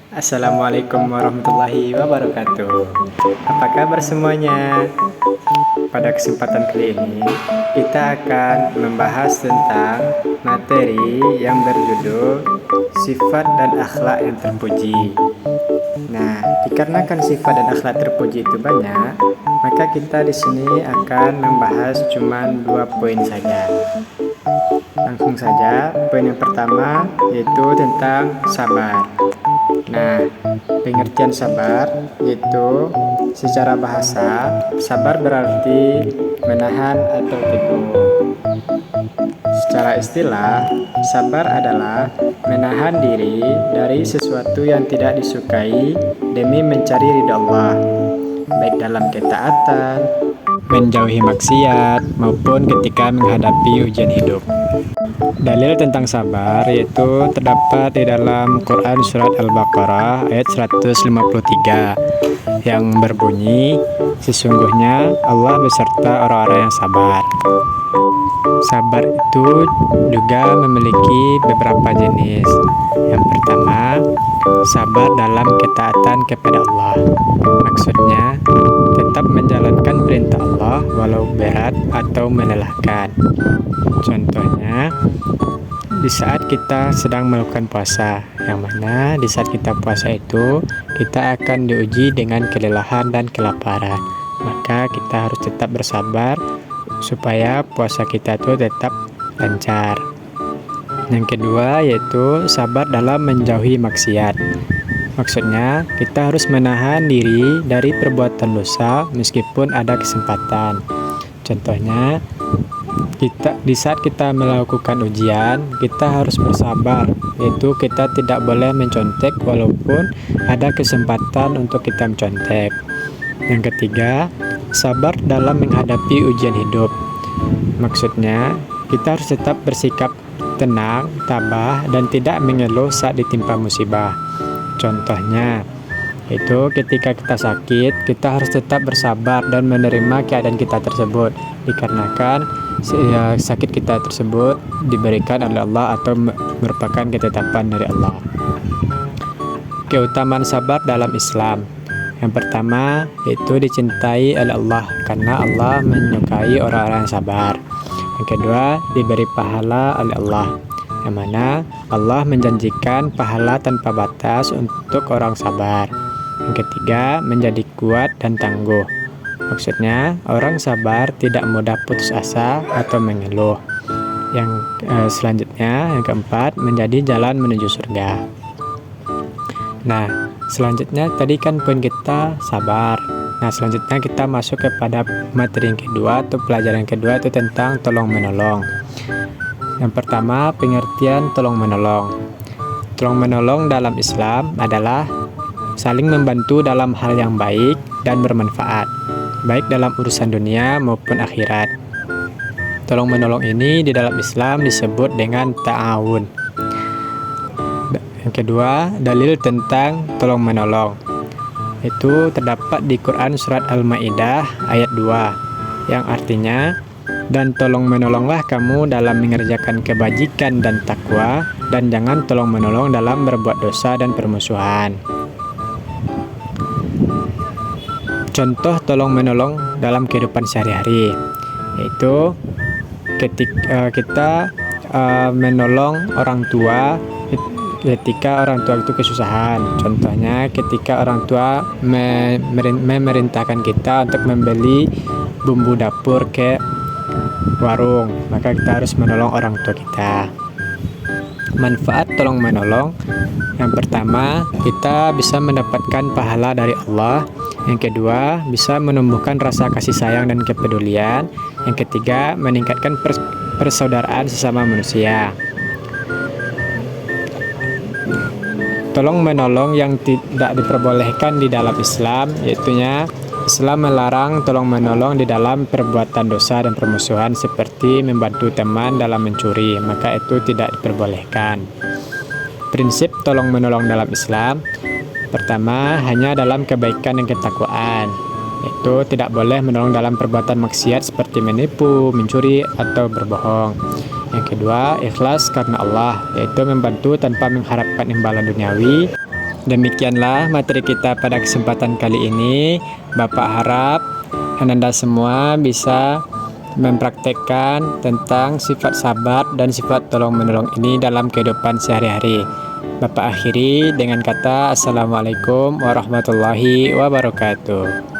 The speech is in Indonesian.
Assalamualaikum warahmatullahi wabarakatuh. Apa kabar semuanya? Pada kesempatan kali ini, kita akan membahas tentang materi yang berjudul sifat dan akhlak yang terpuji. Nah, dikarenakan sifat dan akhlak terpuji itu banyak, maka kita di sini akan membahas cuma 2 poin saja. Langsung saja, poin yang pertama yaitu tentang sabar. Nah, pengertian sabar yaitu secara bahasa, sabar berarti menahan atau teguh. Secara istilah, sabar adalah menahan diri dari sesuatu yang tidak disukai demi mencari ridha Allah, baik dalam ketaatan, menjauhi maksiat, maupun ketika menghadapi ujian hidup. Dalil tentang sabar yaitu terdapat di dalam Quran Surat Al-Baqarah ayat 153 yang berbunyi, sesungguhnya Allah beserta orang-orang yang sabar. Sabar itu juga memiliki beberapa jenis. Yang pertama, sabar dalam ketaatan kepada Allah. Maksudnya, tetap menjalankan perintah Allah walau berat atau melelahkan. Contohnya, di saat kita sedang melakukan puasa, yang mana di saat kita puasa itu, kita akan diuji dengan kelelahan dan kelaparan. Maka kita harus tetap bersabar supaya puasa kita itu tetap lancar. Yang kedua yaitu sabar dalam menjauhi maksiat. Maksudnya kita harus menahan diri dari perbuatan dosa meskipun ada kesempatan. Contohnya di saat kita melakukan ujian, kita harus bersabar, yaitu kita tidak boleh mencontek walaupun ada kesempatan untuk kita mencontek. Yang ketiga, sabar dalam menghadapi ujian hidup. Maksudnya, kita harus tetap bersikap tenang, tabah, dan tidak mengeluh saat ditimpa musibah. Contohnya, itu ketika kita sakit, kita harus tetap bersabar dan menerima keadaan kita tersebut, dikarenakan sakit kita tersebut diberikan oleh Allah atau merupakan ketetapan dari Allah. Keutamaan sabar dalam Islam. Yang pertama yaitu dicintai oleh Allah karena Allah menyukai orang-orang yang sabar. Yang kedua, diberi pahala oleh Allah, yang mana Allah menjanjikan pahala tanpa batas untuk orang sabar. Yang ketiga, menjadi kuat dan tangguh. Maksudnya, orang sabar tidak mudah putus asa atau mengeluh. Yang selanjutnya, yang keempat, menjadi jalan menuju surga. Nah, selanjutnya tadi kan poin kita sabar. Nah, selanjutnya kita masuk kepada materi yang kedua atau pelajaran yang kedua, itu tentang tolong menolong. Yang pertama, pengertian tolong menolong. Tolong menolong dalam Islam adalah saling membantu dalam hal yang baik dan bermanfaat, baik dalam urusan dunia maupun akhirat. Tolong menolong ini di dalam Islam disebut dengan ta'awun. Yang kedua, dalil tentang tolong menolong. Itu terdapat di Quran Surat Al-Ma'idah ayat 2, yang artinya, dan tolong menolonglah kamu dalam mengerjakan kebajikan dan takwa, dan jangan tolong menolong dalam berbuat dosa dan permusuhan. Contoh tolong menolong dalam kehidupan sehari-hari, yaitu ketika kita menolong orang tua ketika orang tua itu kesusahan. Contohnya ketika orang tua memerintahkan kita untuk membeli bumbu dapur ke warung, maka kita harus menolong orang tua kita. Manfaat tolong menolong, yang pertama, kita bisa mendapatkan pahala dari Allah. Yang kedua, bisa menumbuhkan rasa kasih sayang dan kepedulian. Yang ketiga, meningkatkan persaudaraan sesama manusia. Tolong menolong yang tidak diperbolehkan di dalam Islam, yaitunya Islam melarang tolong menolong di dalam perbuatan dosa dan permusuhan seperti membantu teman dalam mencuri, maka itu tidak diperbolehkan. Prinsip tolong menolong dalam Islam, pertama, hanya dalam kebaikan dan ketakwaan, yaitu tidak boleh menolong dalam perbuatan maksiat seperti menipu, mencuri, atau berbohong. Yang kedua, ikhlas karena Allah, yaitu membantu tanpa mengharapkan imbalan duniawi. Demikianlah materi kita pada kesempatan kali ini. Bapak harap Ananda semua bisa mempraktekkan tentang sifat sabar dan sifat tolong-menolong ini dalam kehidupan sehari-hari. Bapak akhiri dengan kata Assalamualaikum warahmatullahi wabarakatuh.